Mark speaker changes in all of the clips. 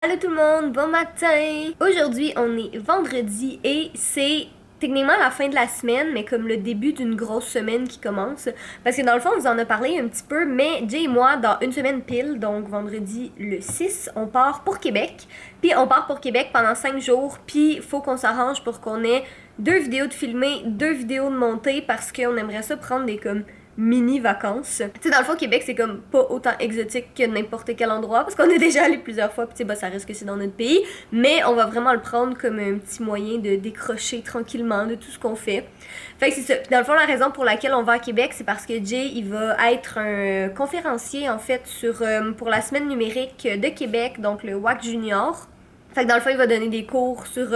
Speaker 1: Allô tout le monde, bon matin! Aujourd'hui, on est vendredi et c'est techniquement la fin de la semaine, mais comme le début d'une grosse semaine qui commence. Parce que dans le fond, on vous en a parlé un petit peu, mais Jay et moi, dans une semaine pile, donc vendredi le 6, on part pour Québec. Puis on part pour Québec pendant 5 jours, puis il faut qu'on s'arrange pour qu'on ait 2 vidéos de filmer, 2 vidéos de monter, parce qu'on aimerait ça prendre des comme mini vacances. Tu sais, dans le fond, Québec, c'est comme pas autant exotique que n'importe quel endroit parce qu'on est déjà allé plusieurs fois, puis tu sais, bah, ça reste que c'est dans notre pays, mais on va vraiment le prendre comme un petit moyen de décrocher tranquillement de tout ce qu'on fait. Fait que c'est ça. Puis dans le fond, la raison pour laquelle on va à Québec, c'est parce que Jay, il va être un conférencier, en fait, pour la semaine numérique de Québec, donc le WAC Junior. Fait que dans le fond, il va donner des cours sur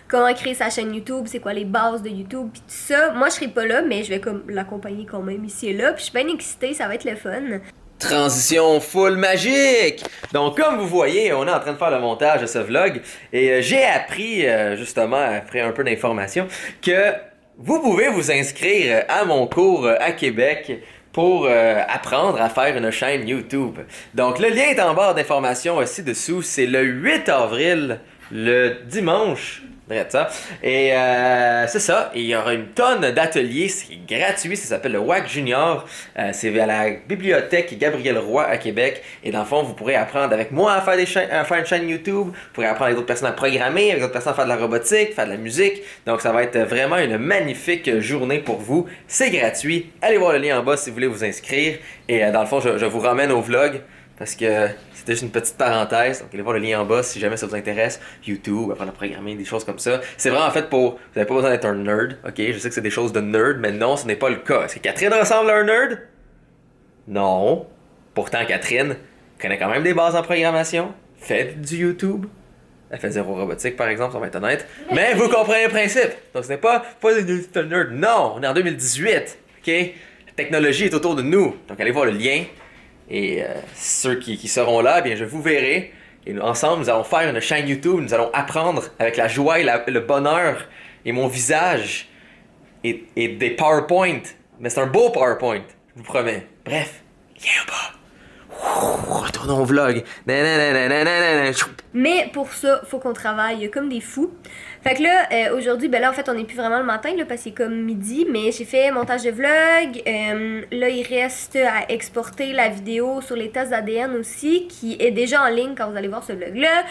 Speaker 1: comment créer sa chaîne YouTube, c'est quoi les bases de YouTube, pis tout ça. Moi, je serai pas là, mais je vais comme l'accompagner quand même ici et là. Puis je suis bien excitée, ça va être le fun.
Speaker 2: Transition full magique! Donc comme vous voyez, on est en train de faire le montage de ce vlog et j'ai appris, justement, après un peu d'informations, que vous pouvez vous inscrire à mon cours à Québec pour apprendre à faire une chaîne YouTube. Donc le lien est en barre d'informations ci-dessous, c'est le 8 avril, le dimanche. Drette ça. Et c'est ça. Et il y aura une tonne d'ateliers. C'est gratuit. Ça s'appelle le WAC Junior. C'est à la bibliothèque Gabriel Roy à Québec. Et dans le fond, vous pourrez apprendre avec moi à faire, à faire une chaîne YouTube. Vous pourrez apprendre avec d'autres personnes à programmer, avec d'autres personnes à faire de la robotique, faire de la musique. Donc ça va être vraiment une magnifique journée pour vous. C'est gratuit. Allez voir le lien en bas si vous voulez vous inscrire. Et dans le fond, je vous ramène au vlog parce que c'était juste une petite parenthèse. Donc allez voir le lien en bas si jamais ça vous intéresse. YouTube, apprendre à programmer, des choses comme ça. C'est vraiment fait pour... Vous n'avez pas besoin d'être un nerd, ok? Je sais que c'est des choses de nerd, mais non, ce n'est pas le cas. Est-ce que Catherine ressemble à un nerd? Non. Pourtant, Catherine connaît quand même des bases en programmation. Fait du YouTube. Elle fait zéro robotique, par exemple, on va être honnête. Mais vous comprenez le principe. Donc ce n'est pas un nerd. Non, on est en 2018, ok? La technologie est autour de nous. Donc allez voir le lien. Et ceux qui seront là, bien je vous verrai. Et ensemble, nous allons faire une chaîne YouTube. Nous allons apprendre avec la joie et le bonheur et mon visage et des PowerPoint. Mais c'est un beau PowerPoint, je vous promets. Bref, lien en bas. Retournons au vlog.
Speaker 1: Mais pour ça, faut qu'on travaille comme des fous. Fait que là, aujourd'hui, ben là, en fait, on n'est plus vraiment le matin, là, parce que c'est comme midi, mais j'ai fait montage de vlog. Là, il reste à exporter la vidéo sur les tests d'ADN aussi, qui est déjà en ligne quand vous allez voir ce vlog-là.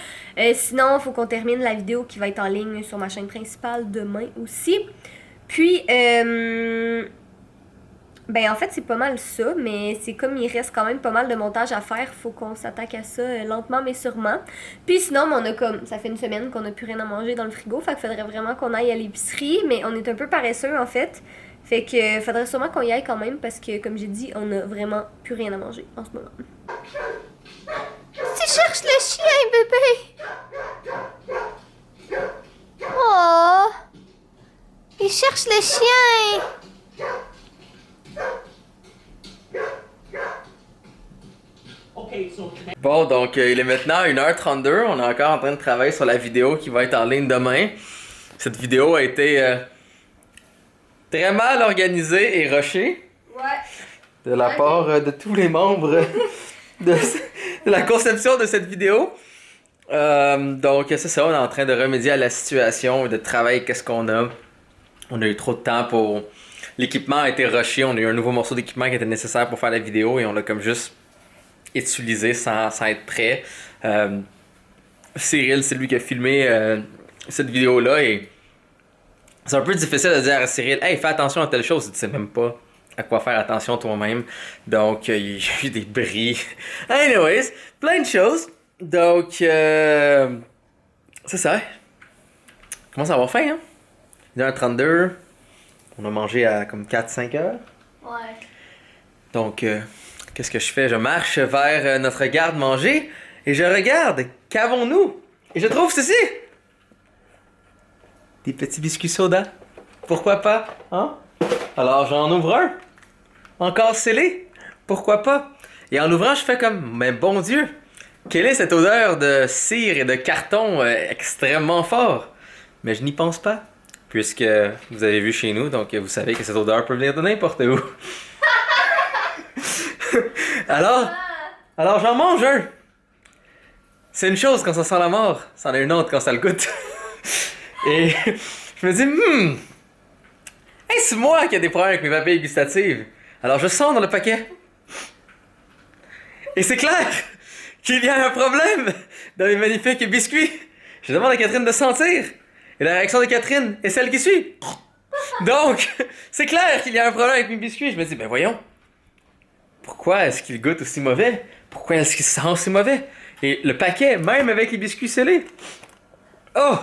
Speaker 1: Sinon, il faut qu'on termine la vidéo qui va être en ligne sur ma chaîne principale demain aussi. Puis, ben en fait c'est pas mal ça, mais c'est comme il reste quand même pas mal de montage à faire, faut qu'on s'attaque à ça lentement mais sûrement. Puis sinon on a comme, ça fait une semaine qu'on a plus rien à manger dans le frigo, fait qu'il faudrait vraiment qu'on aille à l'épicerie, mais on est un peu paresseux en fait. Fait que faudrait sûrement qu'on y aille quand même parce que comme j'ai dit, on a vraiment plus rien à manger en ce moment. Tu cherches le chien, bébé! Oh! Il cherche le chien!
Speaker 2: Bon, donc il est maintenant 1h32. On est encore en train de travailler sur la vidéo qui va être en ligne demain. Cette vidéo a été très mal organisée et rushée.
Speaker 1: Ouais.
Speaker 2: De la part de tous les membres de la conception de cette vidéo. Donc c'est ça, on est en train de remédier à la situation et de travailler qu'est-ce qu'on a. On a eu trop de temps pour... L'équipement a été rushé, on a eu un nouveau morceau d'équipement qui était nécessaire pour faire la vidéo et on l'a comme juste utilisé sans être prêt. Cyril, c'est lui qui a filmé cette vidéo-là et c'est un peu difficile de dire à Cyril « Hey, fais attention à telle chose », tu sais même pas à quoi faire attention toi-même. Donc, il y a eu des bris. Anyways, plein de choses. Donc, c'est ça. On commence à avoir faim, hein? 1h32. On a mangé à comme 4-5 heures.
Speaker 1: Ouais.
Speaker 2: Donc, qu'est-ce que je fais? Je marche vers notre garde-manger et je regarde. Qu'avons-nous? Et je trouve ceci! Des petits biscuits soda. Pourquoi pas? Hein? Alors, j'en ouvre un. Encore scellé. Pourquoi pas? Et en l'ouvrant, je fais comme, mais bon Dieu, quelle est cette odeur de cire et de carton extrêmement fort? Mais je n'y pense pas. Puisque vous avez vu chez nous, donc vous savez que cette odeur peut venir de n'importe où. alors j'en mange un. C'est une chose quand ça sent la mort, c'en est une autre quand ça le goûte. Et je me dis, hey, c'est moi qui ai des problèmes avec mes papilles gustatives. Alors je sens dans le paquet. Et c'est clair qu'il y a un problème dans mes magnifiques biscuits. Je demande à Catherine de sentir. Et la réaction de Catherine est celle qui suit. Donc, c'est clair qu'il y a un problème avec mes biscuits. Je me dis, ben voyons. Pourquoi est-ce qu'ils goûtent aussi mauvais? Pourquoi est-ce qu'ils sentent aussi mauvais? Et le paquet, même avec les biscuits scellés. Oh!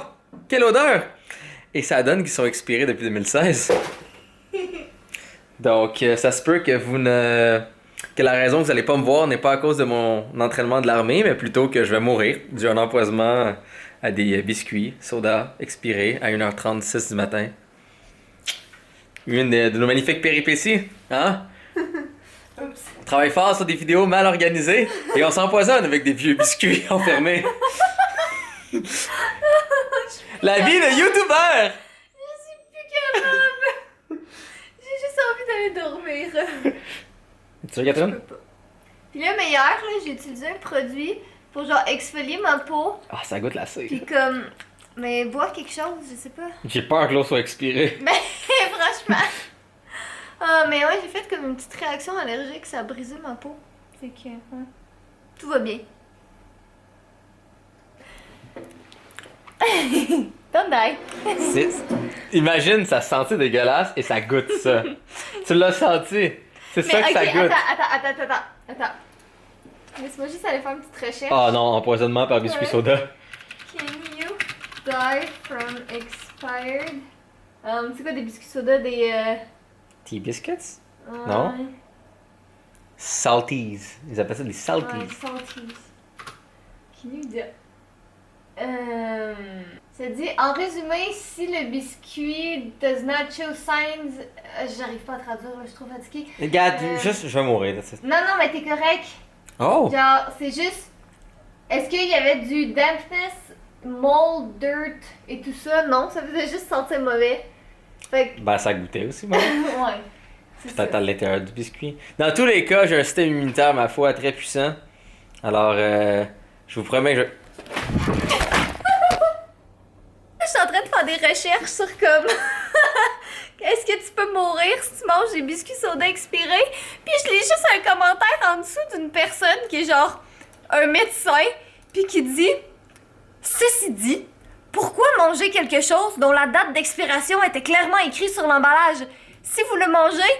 Speaker 2: Quelle odeur! Et ça donne qu'ils sont expirés depuis 2016. Donc, ça se peut que que la raison que vous n'allez pas me voir n'est pas à cause de mon entraînement de l'armée, mais plutôt que je vais mourir dû à un empoisonnement à des biscuits, soda, expirés à 1h36 du matin. Une de nos magnifiques péripéties, hein? On travaille fort sur des vidéos mal organisées et on s'empoisonne avec des vieux biscuits enfermés. La vie de YouTuber!
Speaker 1: Je suis plus capable! J'ai juste envie d'aller dormir.
Speaker 2: Tu veux, Catherine?
Speaker 1: Je peux pas. Puis là, mais hier, là, j'ai utilisé un produit pour genre exfolier ma peau.
Speaker 2: Ah, ça goûte la cire.
Speaker 1: Puis comme... Mais boire quelque chose, je sais pas.
Speaker 2: J'ai peur que l'eau soit expirée.
Speaker 1: Mais franchement... Ah, mais ouais, j'ai fait comme une petite réaction allergique, ça a brisé ma peau. Fait que... ouais. Tout va bien. Don't die.
Speaker 2: Imagine, ça sentait dégueulasse et ça goûte ça. Tu l'as senti. C'est ça que ça goûte.
Speaker 1: Attends. Laisse-moi juste aller faire une petite recherche.
Speaker 2: Oh non, empoisonnement par biscuit soda.
Speaker 1: Can you die from expired? C'est quoi des biscuits soda, des...
Speaker 2: Tea biscuits? Non. Salties. Ils appellent ça des salties.
Speaker 1: Salties. Can you die? Ça dit, en résumé, si le biscuit does not show signs... j'arrive pas à traduire, je suis trop fatiguée.
Speaker 2: Regarde, juste, je vais mourir.
Speaker 1: Non, mais t'es correct.
Speaker 2: Oh!
Speaker 1: Genre, c'est juste... Est-ce qu'il y avait du dampness, mold, dirt et tout ça? Non, ça faisait juste sentir mauvais. Fait que...
Speaker 2: Ben, ça goûtait aussi, moi.
Speaker 1: ouais.
Speaker 2: Peut-être à l'intérieur du biscuit. Dans tous les cas, j'ai un système immunitaire, ma foi, très puissant. Alors, je vous promets que
Speaker 1: Je suis en train de faire des recherches sur comme... Est-ce que tu peux mourir si tu manges des biscuits soda expirés? Puis je lis juste un commentaire en dessous d'une personne qui est genre un médecin, puis qui dit... Ceci dit, pourquoi manger quelque chose dont la date d'expiration était clairement écrite sur l'emballage? Si vous le mangez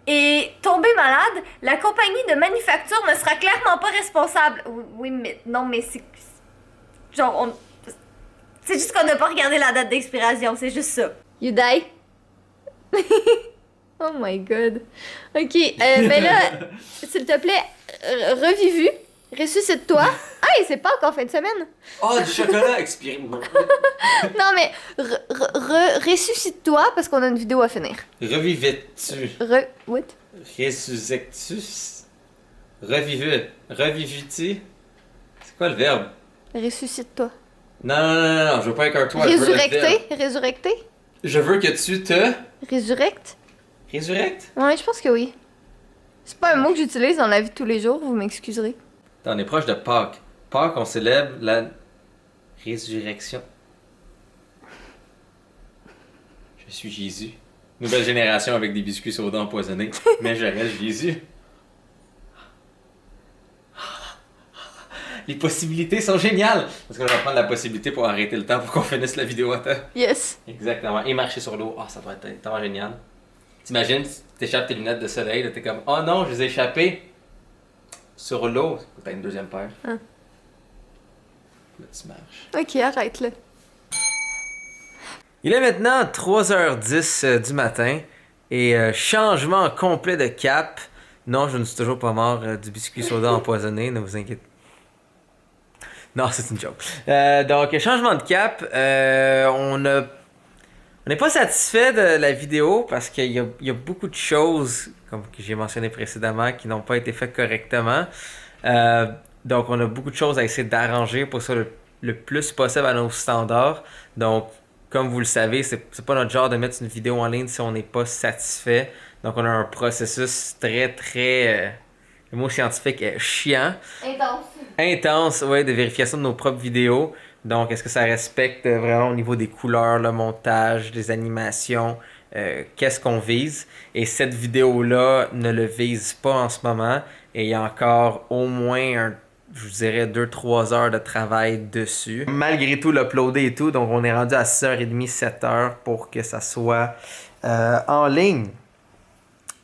Speaker 1: et tombez malade, la compagnie de manufacture ne sera clairement pas responsable. Oui, mais non, mais c'est... Genre, c'est juste qu'on n'a pas regardé la date d'expiration, c'est juste ça. You die? Oh my god. Ok, ben là, s'il te plaît, revivu, ressuscite-toi. Hey, c'est pas encore fin de semaine.
Speaker 2: Oh, du chocolat expiré.
Speaker 1: Non, mais ressuscite-toi parce qu'on a une vidéo à finir.
Speaker 2: Revivais-tu?
Speaker 1: What?
Speaker 2: Ressuscites-tu? Revivis-tu? C'est quoi le verbe?
Speaker 1: Ressuscite-toi.
Speaker 2: Non, je veux pas être toi.
Speaker 1: Résurrecter?
Speaker 2: Je veux que tu te...
Speaker 1: Résurrecte?
Speaker 2: Résurrectes?
Speaker 1: Ouais, je pense que oui. C'est pas un mot que j'utilise dans la vie de tous les jours, vous m'excuserez.
Speaker 2: On est proche de Pâques. Pâques, on célèbre la résurrection. Je suis Jésus. Nouvelle génération avec des biscuits soda empoisonnés, mais je reste Jésus. Les possibilités sont géniales! Parce qu'on va prendre la possibilité pour arrêter le temps pour qu'on finisse la vidéo à temps.
Speaker 1: Yes.
Speaker 2: Exactement. Et marcher sur l'eau. Ça doit être tellement génial. T'imagines, tu t'échappes tes lunettes de soleil, là, t'es comme, oh non, je les ai échappées sur l'eau. T'as une deuxième paire.
Speaker 1: Hein.
Speaker 2: Là, tu marches.
Speaker 1: Ok, arrête là.
Speaker 2: Il est maintenant 3h10 du matin et changement complet de cap. Non, je ne suis toujours pas mort du biscuit soda empoisonné, ne vous inquiétez pas. Non, c'est une joke. Donc, changement de cap. On n'est pas satisfait de la vidéo parce qu'il y a beaucoup de choses, comme que j'ai mentionné précédemment, qui n'ont pas été faites correctement. Donc, on a beaucoup de choses à essayer d'arranger pour ça le plus possible à nos standards. Donc, comme vous le savez, c'est pas notre genre de mettre une vidéo en ligne si on n'est pas satisfait. Donc, on a un processus très, très... le mot scientifique est chiant.
Speaker 1: Intense.
Speaker 2: intense, ouais, de vérification de nos propres vidéos. Donc, est-ce que ça respecte vraiment au niveau des couleurs, le montage, les animations, qu'est-ce qu'on vise? Et cette vidéo-là ne le vise pas en ce moment. Et il y a encore au moins je vous dirais 2-3 heures de travail dessus. Malgré tout, l'uploader et tout, donc on est rendu à 6h30, 7h pour que ça soit en ligne.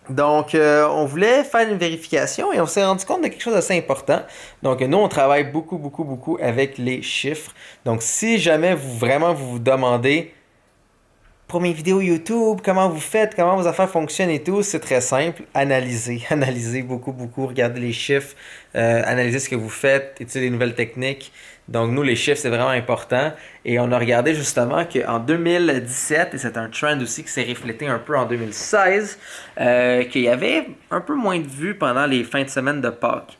Speaker 2: Donc, on voulait faire une vérification et on s'est rendu compte de quelque chose d'assez important. Donc, nous, on travaille beaucoup avec les chiffres. Donc, si jamais vous vous demandez pour mes vidéos YouTube, comment vous faites, comment vos affaires fonctionnent et tout, c'est très simple. Analysez beaucoup, regardez les chiffres, analysez ce que vous faites, étudiez des nouvelles techniques. Donc, nous, les chiffres, c'est vraiment important. Et on a regardé justement qu'en 2017, et c'est un trend aussi qui s'est reflété un peu en 2016, qu'il y avait un peu moins de vues pendant les fins de semaine de Pâques.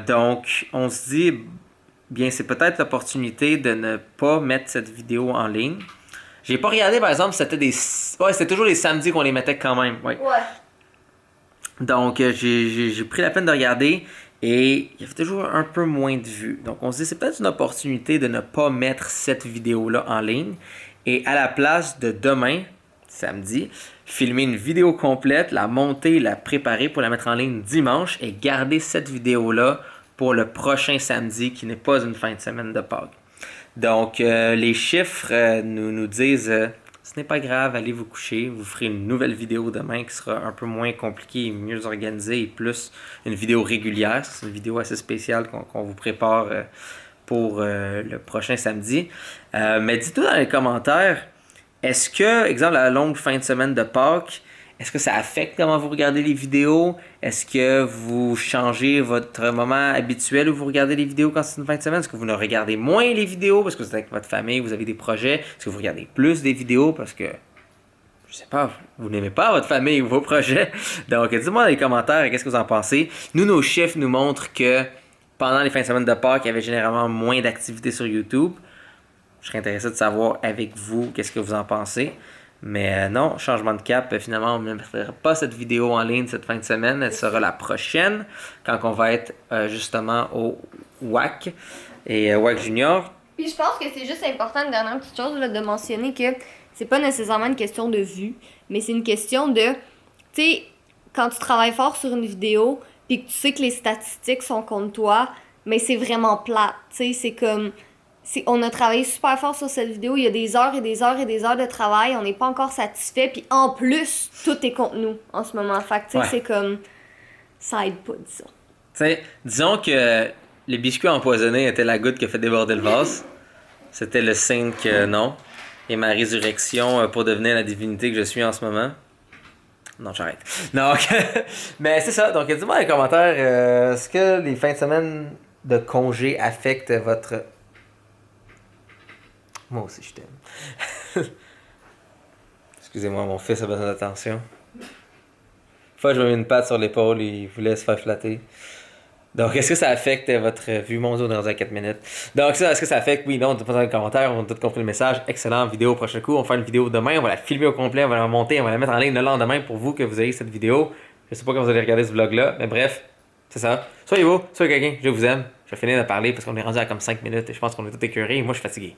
Speaker 2: Donc, on se dit, bien, c'est peut-être l'opportunité de ne pas mettre cette vidéo en ligne. J'ai pas regardé, par exemple, c'était toujours les samedis qu'on les mettait quand même. Ouais. Donc, j'ai pris la peine de regarder et il y avait toujours un peu moins de vues. Donc, on se dit, c'est peut-être une opportunité de ne pas mettre cette vidéo-là en ligne. Et à la place de demain, samedi, filmer une vidéo complète, la monter, la préparer pour la mettre en ligne dimanche et garder cette vidéo-là pour le prochain samedi qui n'est pas une fin de semaine de Pâques. Donc, les chiffres nous disent ce n'est pas grave, allez vous coucher. Vous ferez une nouvelle vidéo demain qui sera un peu moins compliquée et mieux organisée et plus une vidéo régulière. C'est une vidéo assez spéciale qu'on vous prépare pour le prochain samedi. Mais dites-nous dans les commentaires, est-ce que, exemple, la longue fin de semaine de Pâques, est-ce que ça affecte comment vous regardez les vidéos? Est-ce que vous changez votre moment habituel où vous regardez les vidéos quand c'est une fin de semaine? Est-ce que vous ne regardez moins les vidéos parce que vous êtes avec votre famille, vous avez des projets? Est-ce que vous regardez plus des vidéos parce que, je sais pas, vous n'aimez pas votre famille ou vos projets? Donc, dites-moi dans les commentaires qu'est-ce que vous en pensez. Nous, nos chiffres nous montrent que pendant les fins de semaine de Pâques, il y avait généralement moins d'activités sur YouTube. Je serais intéressé de savoir avec vous qu'est-ce que vous en pensez. Mais non, changement de cap, finalement, on ne mettra pas cette vidéo en ligne cette fin de semaine. Elle sera la prochaine, quand on va être justement au WAC et WAC Junior.
Speaker 1: Puis je pense que c'est juste important, une dernière petite chose, là, de mentionner que c'est pas nécessairement une question de vue, mais c'est une question de, tu sais, quand tu travailles fort sur une vidéo, puis que tu sais que les statistiques sont contre toi, mais c'est vraiment plate, tu sais, c'est comme... on a travaillé super fort sur cette vidéo, il y a des heures et des heures et des heures de travail, on n'est pas encore satisfait, puis en plus, tout est contre nous en ce moment. Fait que, tu sais, c'est comme... ça aide pas, disons.
Speaker 2: Tu sais, disons que les biscuits empoisonnés étaient la goutte qui a fait déborder le vase. C'était le signe que non. Et ma résurrection pour devenir la divinité que je suis en ce moment. Non, j'arrête. Donc, mais c'est ça. Donc, dis-moi dans les commentaires, est-ce que les fins de semaine de congé affectent votre... Moi aussi, je t'aime. Excusez-moi, mon fils a besoin d'attention. Une fois, je me mets une patte sur l'épaule et il voulait se faire flatter. Donc, est-ce que ça affecte votre vue? Mon Dieu, on est rendu à 4 minutes. Donc, ça, est-ce que ça affecte? Oui, non, pas dans les commentaires, on a tout compris le message. Excellent, vidéo au prochain coup. On va faire une vidéo demain, on va la filmer au complet, on va la monter, on va la mettre en ligne le lendemain pour vous que vous ayez cette vidéo. Je sais pas quand vous allez regarder ce vlog-là, mais bref, c'est ça. Soyez beau, soyez quelqu'un, je vous aime. Je vais finir de parler parce qu'on est rendu à comme 5 minutes et je pense qu'on est tout écœurés et moi je suis fatigué.